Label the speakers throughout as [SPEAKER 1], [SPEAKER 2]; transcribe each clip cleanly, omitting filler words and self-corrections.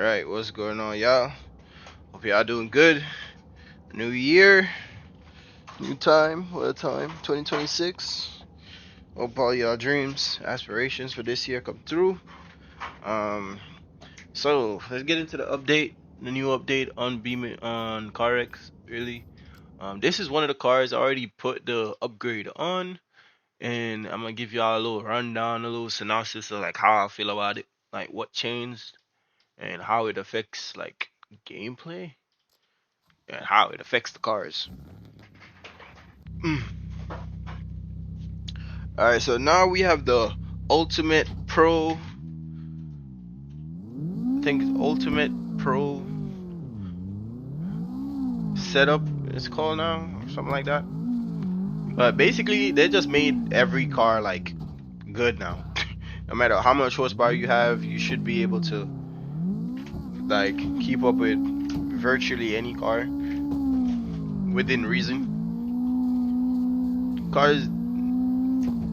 [SPEAKER 1] Alright, what's going on, y'all? Hope y'all doing good. New year, new time, what a time, 2026. Hope all y'all dreams, aspirations for this year come through. Um, so let's get into the update, the new update on CarX, really. This is one of the cars I already put the upgrade on, and I'm gonna give y'all a little rundown, a little synopsis of like how I feel about it, like what changed and how it affects like gameplay and how it affects the cars. Alright, so now we have the Ultimate Pro. I think it's Ultimate Pro setup it's called now, or something like that. But basically they just made every car like good now. No matter how much horsepower you have, you should be able to like keep up with virtually any car within reason. Cars,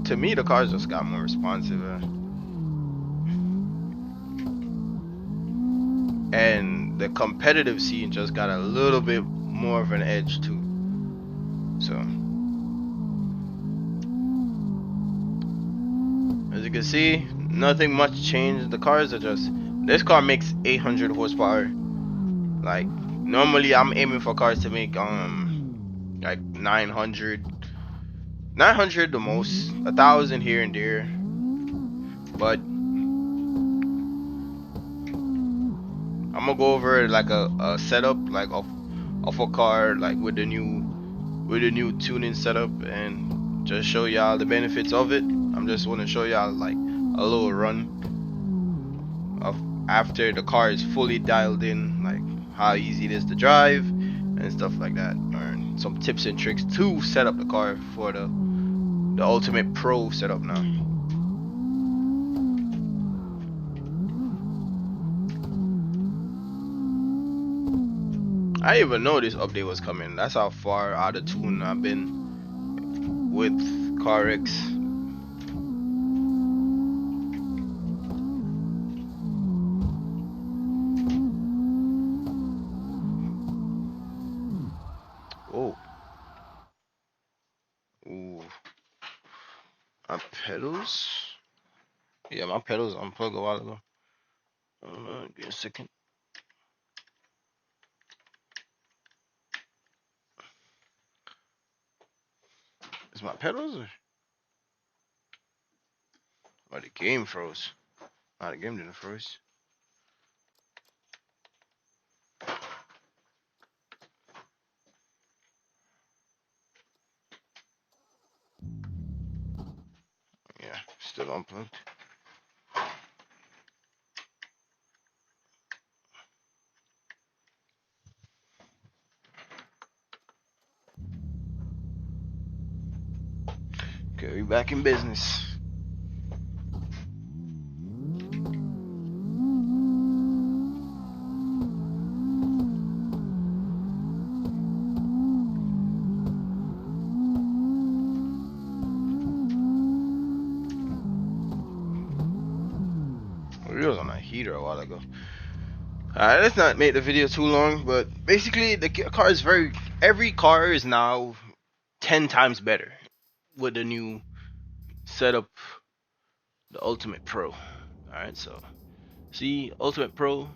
[SPEAKER 1] to me, the cars just got more responsive. And the competitive scene just got a little bit more of an edge too. So as you can see, nothing much changed. The cars are just, this car makes 800 horsepower. Like normally I'm aiming for cars to make like 900 the most, 1,000 here and there. But I'm gonna go over like a setup like of a car like with the new tuning setup and just show y'all the benefits of it. I'm just want to show y'all like a little run of after the car is fully dialed in, like how easy it is to drive and stuff like that, or some tips and tricks to set up the car for the Ultimate Pro setup now. I didn't even know this update was coming. That's how far out of tune I've been with CarX. Oh, ooh, my pedals. Yeah, my pedals unplugged a while ago. Give me a second. Is my pedals or the game froze? Nah, the game didn't freeze. Yeah, still unplugged. Okay, we back in business. We was on a heater a while ago. Alright, let's not make the video too long, but basically the car is every car is now 10 times better with the new setup, the Ultimate Pro. Alright, so see, Ultimate Pro,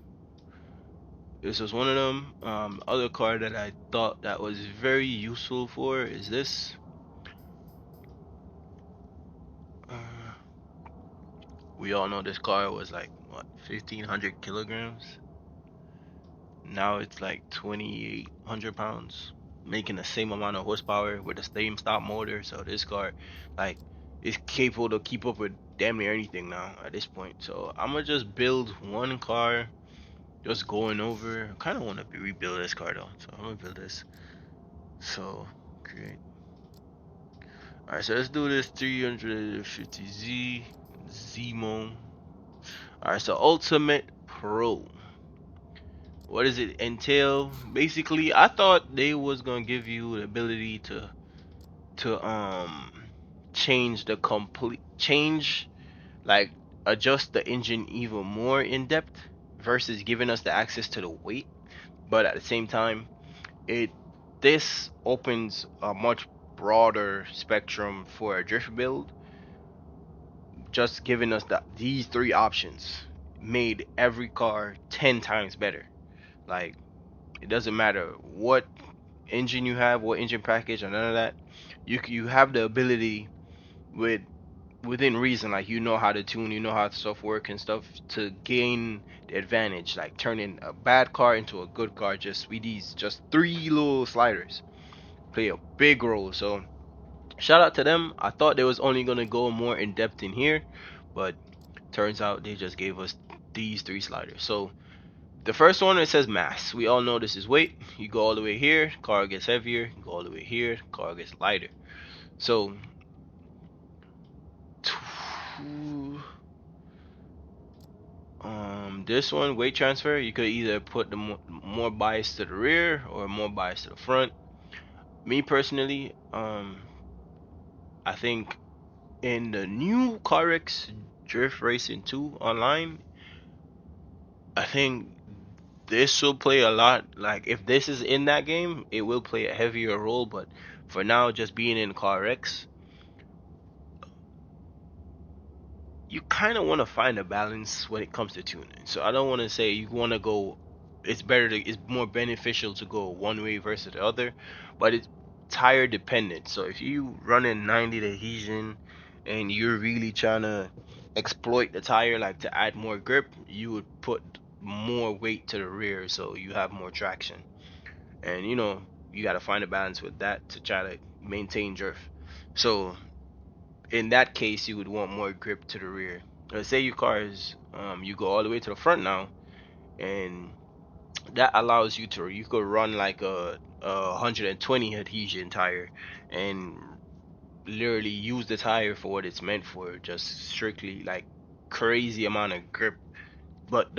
[SPEAKER 1] this was one of them. Other car that I thought that was very useful for is this. Uh, we all know this car was like what, 1,500 kilograms. Now it's like 2,800 pounds, making the same amount of horsepower with the same stock motor. So this car, like, is capable to keep up with damn near anything now at this point. So I'm gonna just build one car, just going over. I kind of want to rebuild this car though, so I'm gonna build this. So create. All right, so let's do this 350Z Zemo. All right, so Ultimate Pro. What does it entail? Basically, I thought they was gonna give you the ability to change the complete change, like adjust the engine even more in depth, versus giving us the access to the weight. But at the same time, it this opens a much broader spectrum for a drift build. Just giving us these three options made every car 10 times better. Like, it doesn't matter what engine you have, what engine package, or none of that. You have the ability with within reason, like you know how to tune, you know how stuff work and stuff to gain the advantage, like turning a bad car into a good car just with these just three little sliders play a big role. So shout out to them. I thought they was only gonna go more in depth in here, but turns out they just gave us these three sliders. So the first one, it says mass. We all know this is weight. You go all the way here, car gets heavier. You go all the way here, car gets lighter. So this one, weight transfer, you could either put the more bias to the rear or more bias to the front. Me personally, I think in the new CarX Drift Racing 2 online, I think this will play a lot. Like, if this is in that game, it will play a heavier role. But for now, just being in CarX, you kind of want to find a balance when it comes to tuning. So I don't want to say you want to go. It's more beneficial to go one way versus the other, but it's tire dependent. So if you running 90 adhesion and you're really trying to exploit the tire, like to add more grip, you would put more weight to the rear so you have more traction. And you got to find a balance with that to try to maintain drift. So in that case, you would want more grip to the rear. Let's say your car is, you go all the way to the front now, and that allows you could run like a 120 adhesion tire, and literally use the tire for what it's meant for, just strictly like crazy amount of grip. But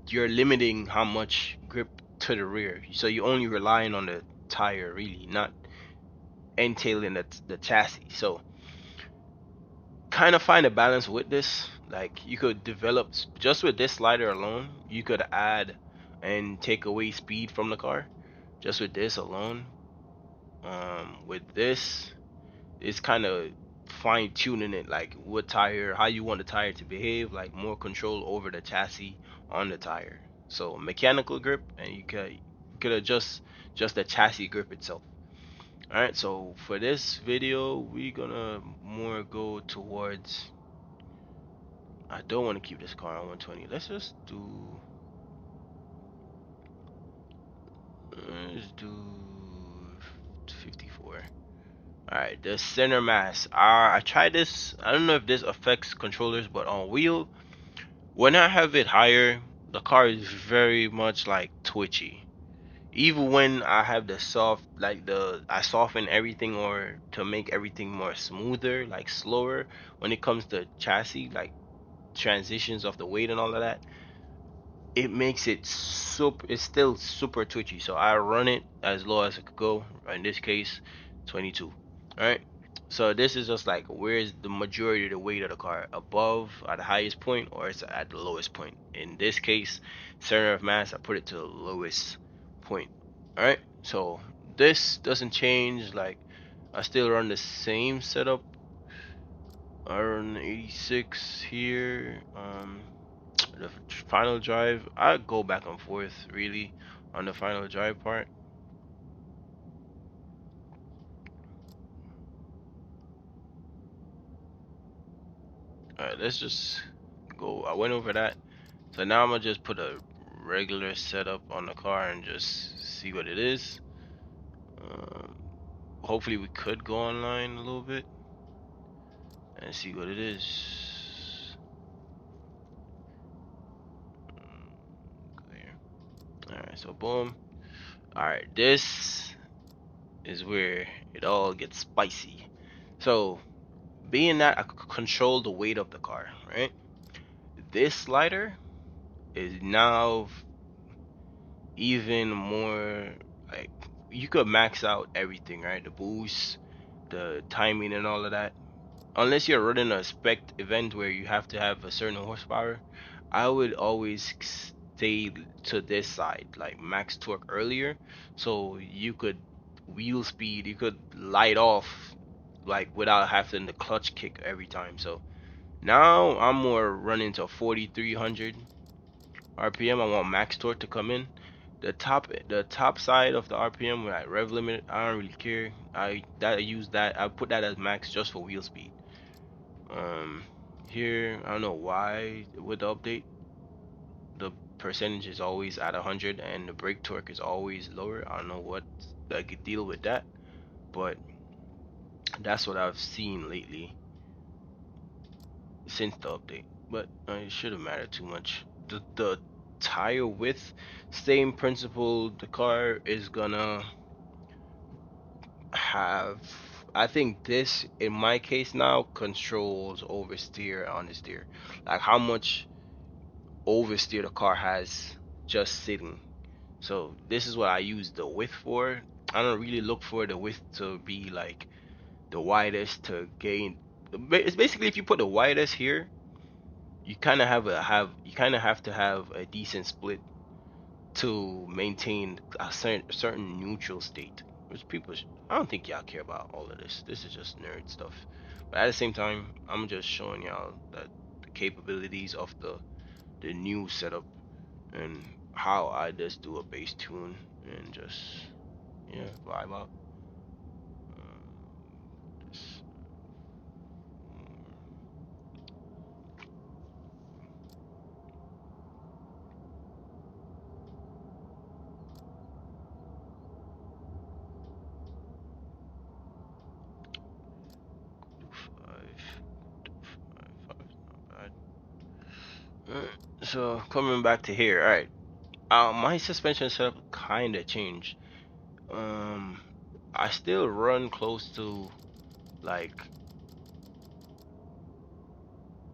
[SPEAKER 1] you're limiting how much grip to the rear, so you're only relying on the tire, really not entailing the chassis. So kind of find a balance with this. Like, you could develop just with this slider alone, you could add and take away speed from the car just with this alone. With this, it's kind of fine tuning it, like what tire, how you want the tire to behave, like more control over the chassis on the tire. So mechanical grip, and you could adjust just the chassis grip itself. All right, so for this video, we're gonna more go towards. I don't want to keep this car on 120. Let's do 54. All right, the center mass. I tried this. I don't know if this affects controllers, but on wheel, when I have it higher, the car is very much like twitchy. Even when I have the soft, like I soften everything or to make everything more smoother, like slower when it comes to chassis, like transitions of the weight and all of that, it makes it super, it's still super twitchy. So I run it as low as it could go. In this case, 22. All right. So this is just like, where's the majority of the weight of the car, above at the highest point or it's at the lowest point. In this case, center of mass, I put it to the lowest point. All right. So this doesn't change. Like, I still run the same setup. I run 86 here. The final drive, I go back and forth really on the final drive part. All right, let's just go. I went over that, so now I'm gonna just put a regular setup on the car and just see what it is. Um, Hopefully we could go online a little bit and see what it is. Clear. All right, so boom. All right, this is where it all gets spicy. So being that I control the weight of the car, right? This slider is now even more, like, you could max out everything, right? The boost, the timing, and all of that. Unless you're running a spec event where you have to have a certain horsepower, I would always stay to this side, like max torque earlier, so you could wheel speed, you could light off like without having the clutch kick every time. So now I'm more running to 4,300 RPM. I want max torque to come in. The top side of the RPM, like rev limit, I don't really care. I use that. I put that as max just for wheel speed. Um, Here I don't know why with the update the percentage is always at 100 and the brake torque is always lower. I don't know what I could deal with that, but that's what I've seen lately since the update. But it shouldn't matter too much. The tire width, same principle. The car is gonna have. I think this, in my case now, controls oversteer on the steer. Like how much oversteer the car has just sitting. So this is what I use the width for. I don't really look for the width to be like the widest to gain. It's basically if you put the widest here, you kind of have to have a decent split to maintain a certain neutral state. Which I don't think y'all care about all of this. This is just nerd stuff. But at the same time, I'm just showing y'all that the capabilities of the new setup and how I just do a bass tune and just yeah vibe out. This, 5, not bad. So coming back to here, all right. My suspension setup kind of changed. Um, I still run close to like.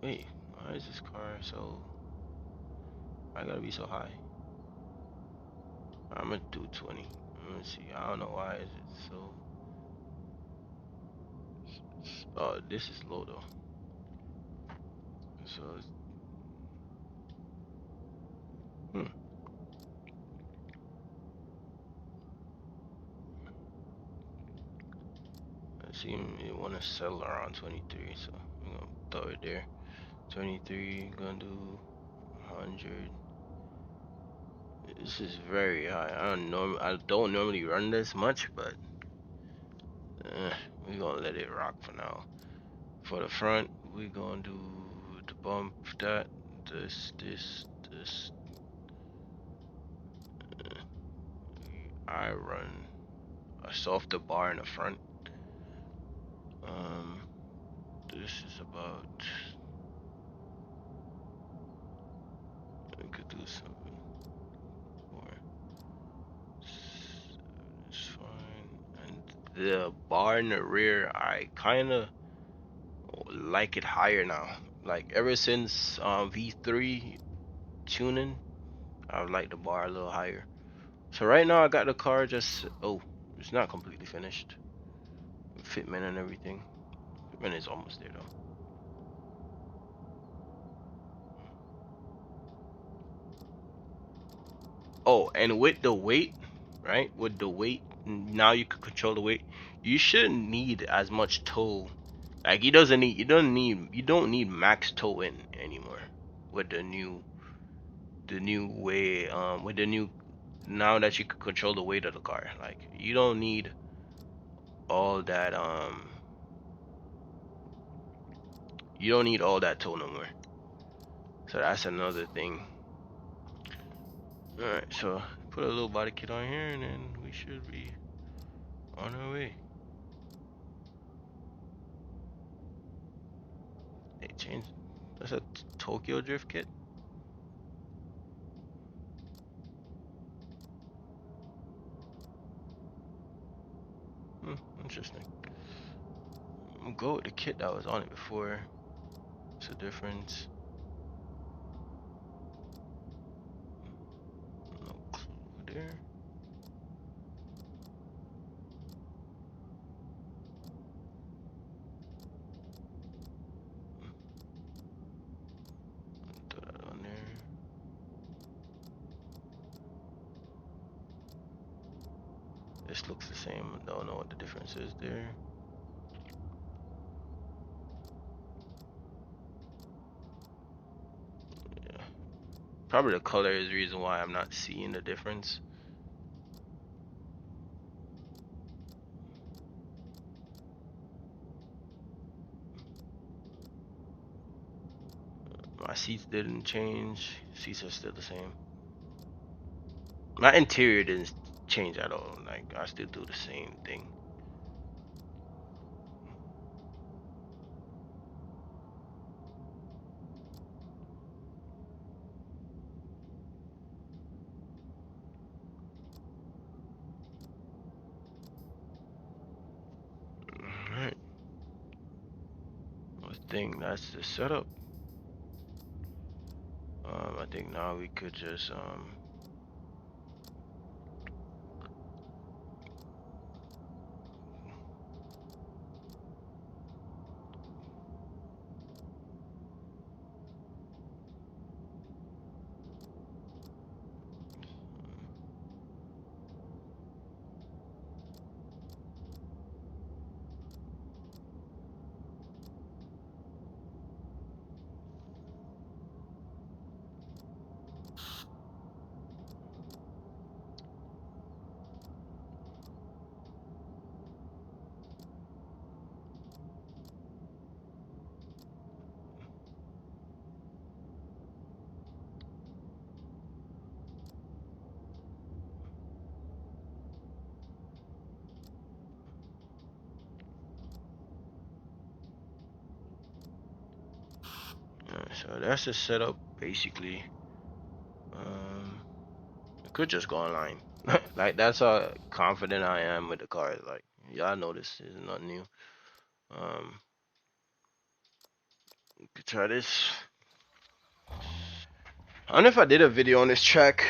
[SPEAKER 1] Wait, why is this car so? I gotta be so high. I'm gonna do 20. Let me see. I don't know why is it so. Oh, this is low though. So, hmm. It seems you want to settle around 23, so I'm gonna throw it there. 23, gonna do 100. This is very high. I don't normally run this much, but we're gonna let it rock for now. For the front, we're gonna do the bump that, this. I run a softer bar in the front. Um, this is about. I could do something more. It's fine. And the bar in the rear, I kind of like it higher now. Like ever since V3 tuning, I would like the bar a little higher. So right now I got the car just it's not completely finished. Fitment and everything. Fitment is almost there though. Oh, and with the weight, right? With the weight, now you can control the weight. You shouldn't need as much toe. Like you don't need max toe in anymore with the new way with the new now that you can control the weight of the car. Like you don't need all that you don't need all that toe no more. So that's another thing. Alright, so put a little body kit on here and then we should be on our way. They changed. That's a Tokyo Drift kit. Interesting. I'm go with the kit that was on it before. What's the difference? No clue there. Throw that on there. This looks the same. Don't know what the difference is there. Yeah. Probably the color is the reason why I'm not seeing the difference. My seats didn't change. Seats are still the same. My interior didn't change at all. Like I still do the same thing. Alright. I think that's the setup. I think now we could just so that's the setup basically. Um, I could just go online. Like that's how confident I am with the car. Like y'all know this is nothing new. Um, we could try this. I don't know if I did a video on this track.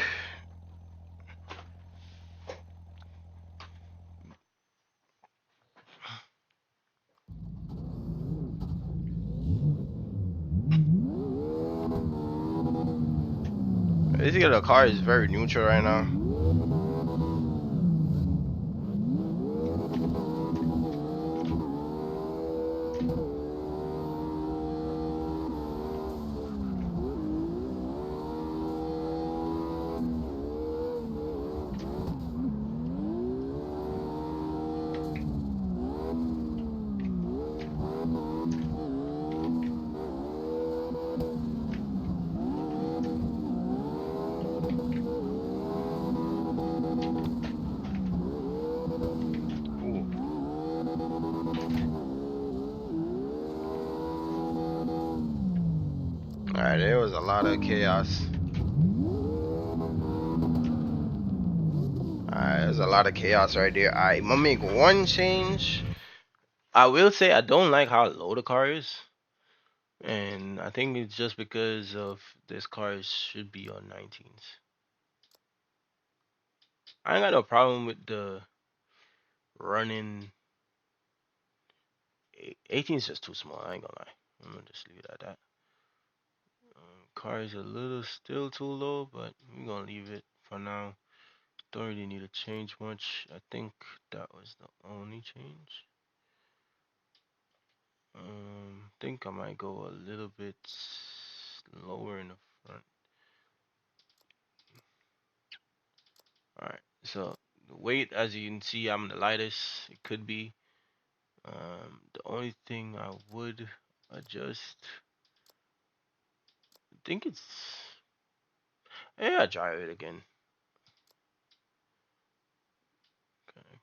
[SPEAKER 1] Basically, the car is very neutral right now. Ooh. Alright, there was a lot of chaos. Alright, there's a lot of chaos right there. I'm gonna make one change. I will say I don't like how low the car is. And I think it's just because of this car should be on 19s. I ain't got no problem with the running. 18 is just too small. I ain't gonna lie. I'm gonna just leave it at that. Car is a little still too low, but we're gonna leave it for now. Don't really need to change much. I think that was the only change. Think I might go a little bit lower in the front. Alright, so the weight, as you can see, I'm the lightest it could be. The only thing I would adjust, I think it's, yeah, drive it again. Okay.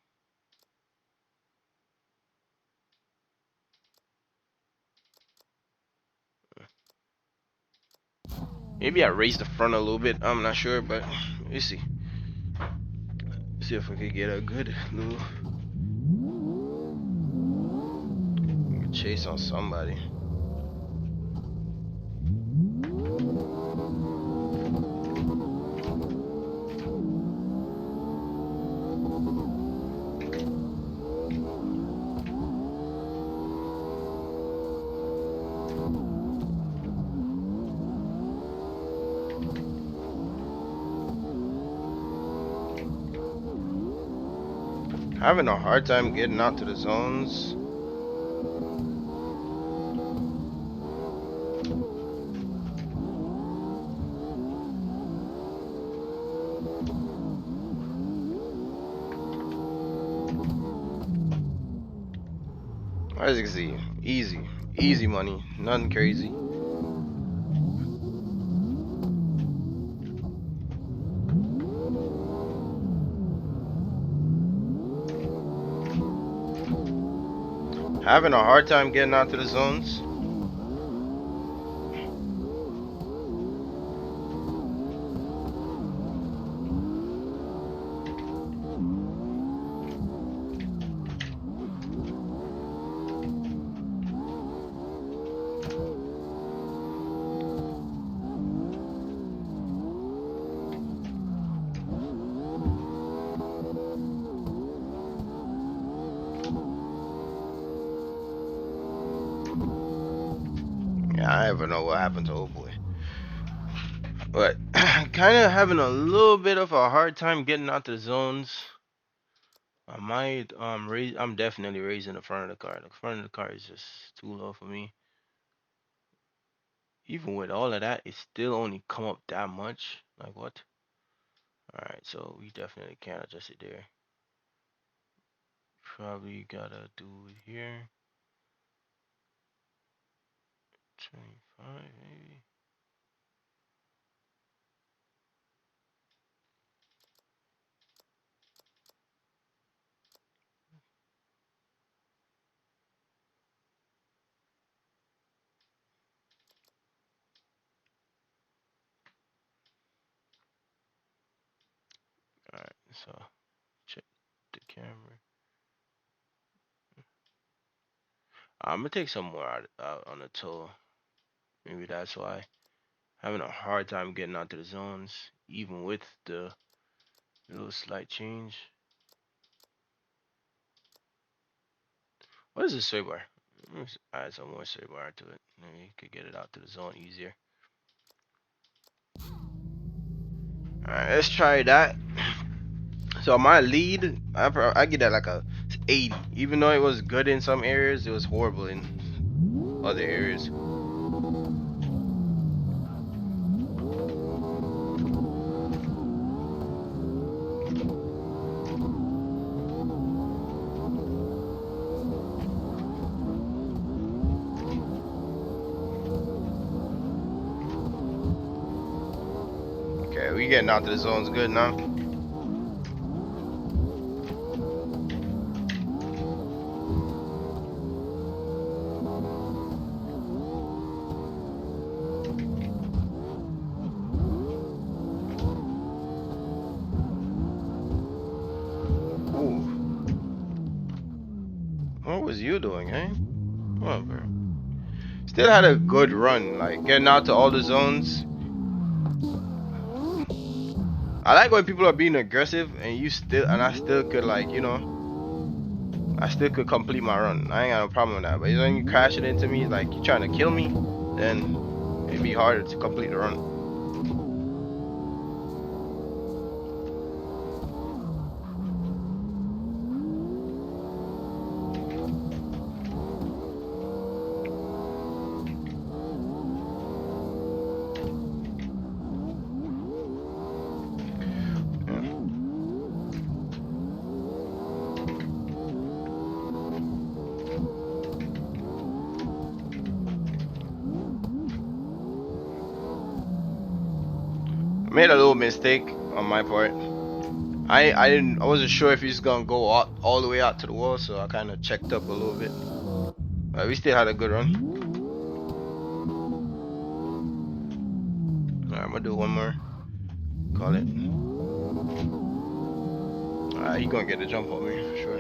[SPEAKER 1] Maybe I raise the front a little bit. I'm not sure, but we'll see. See if I could get a good little chase on somebody.
[SPEAKER 2] Having a hard time getting out to the zones. As you can see, easy, easy money, nothing crazy. Having a hard time getting out to the zones. Yeah, I never know what happened to old boy. But kind of having a little bit of a hard time getting out the zones. I might raise. I'm definitely raising the front of the car. The front of the car is just too low for me. Even with all of that, it still only come up that much. Like what? All right, so we definitely can't adjust it there. Probably gotta do it here. 25 maybe. All right, so check the camera. I'm gonna take some more out on the toe. Maybe that's why having a hard time getting out to the zones, even with the little slight change. What is this sway bar? Let's add some more sway bar to it. Maybe you could get it out to the zone easier. Alright, let's try that. So my lead, I get that like a 80. Even though it was good in some areas, it was horrible in other areas. Okay, we getting out to the zones good now. Ooh, what was you doing, eh? Come on, bro. Still had a good run, like getting out to all the zones. I like when people are being aggressive and I still could like, I still could complete my run. I ain't got no problem with that. But when you crash it into me, like you trying to kill me, then it'd be harder to complete the run. Yeah. I made a little mistake on my part. I wasn't sure if he's gonna go all the way out to the wall, so I kind of checked up a little bit. But we still had a good run. Alright, I'm gonna do one more. Call it. Alright, he gonna get a jump on me for sure.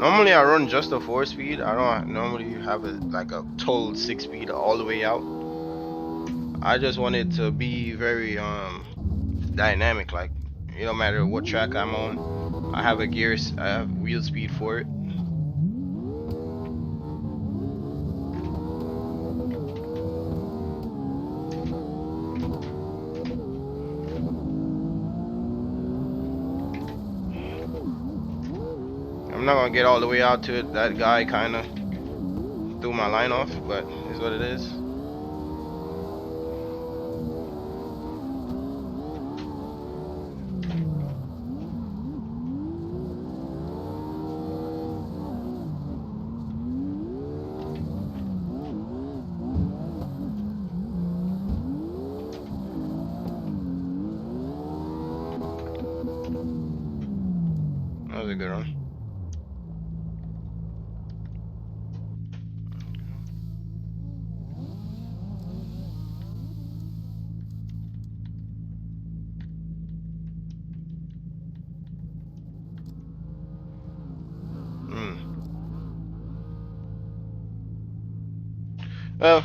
[SPEAKER 2] Normally I run just a 4 speed. I don't normally have a like a total 6 speed all the way out. I just want it to be very dynamic. Like it don't matter what track I'm on. I have a I have wheel speed for it. I'm not gonna get all the way out to it. That guy kind of threw my line off, but is what it is. That was a good one. Mm. Well,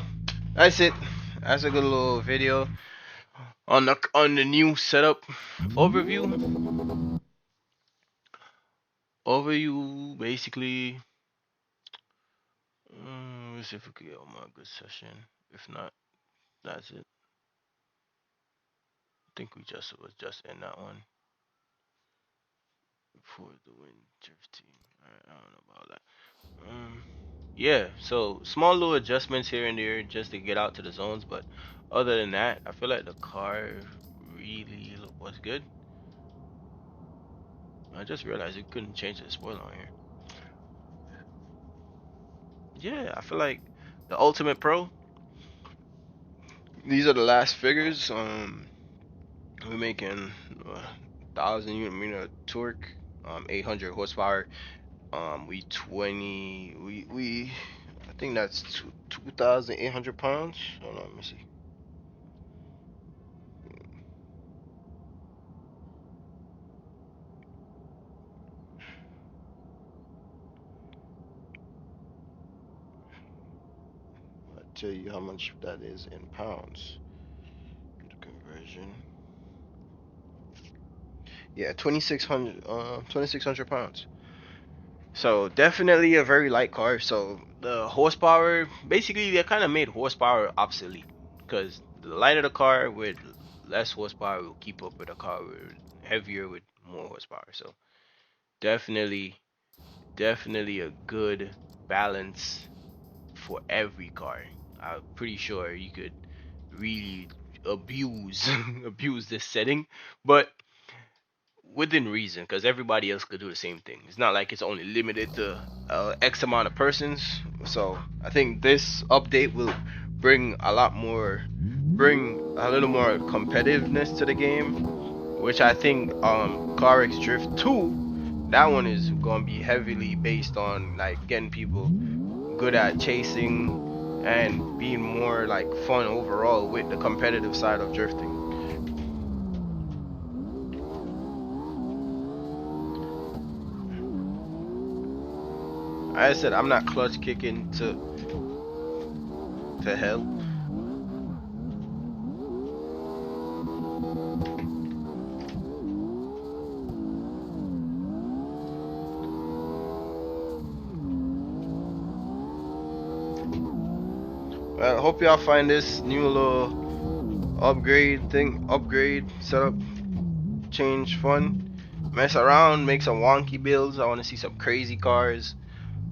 [SPEAKER 2] that's it. That's a good little video on the new setup overview. Overview basically. Let's see if we could get on my good session. If not, that's it. I think we just was just in that one for the wind drifting. Alright, I don't know about that. Yeah. So small little adjustments here and there just to get out to the zones, but other than that, I feel like the car really was good. I just realized it couldn't change the spoiler on here. Yeah, I feel like the Ultimate Pro. These are the last figures. We're making 1,000 Nm torque, 800 horsepower. We I think that's 2,800 pounds. Hold on, let me see. I'll tell you how much that is in pounds. The conversion. Yeah, 2,600 pounds. So definitely a very light car. So the horsepower, basically, they kind of made horsepower obsolete because the lighter the car with less horsepower will keep up with a car with heavier with more horsepower. So definitely, definitely a good balance for every car. I'm pretty sure you could really abuse abuse this setting, but within reason, because everybody else could do the same thing. It's not like it's only limited to X amount of persons. So I think this update will bring a little more competitiveness to the game, which I think CarX Drift 2, that one is gonna be heavily based on like getting people good at chasing and being more like fun overall with the competitive side of drifting. I said I'm not clutch kicking to hell. Well, I hope y'all find this new little upgrade setup change fun. Mess around, make some wonky builds. I want to see some crazy cars.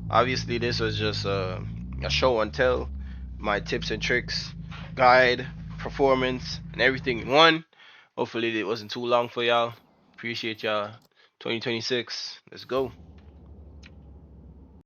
[SPEAKER 2] Obviously, this was just a show and tell. My tips and tricks, guide, performance, and everything in one. Hopefully, it wasn't too long for y'all. Appreciate y'all. 2026. Let's go.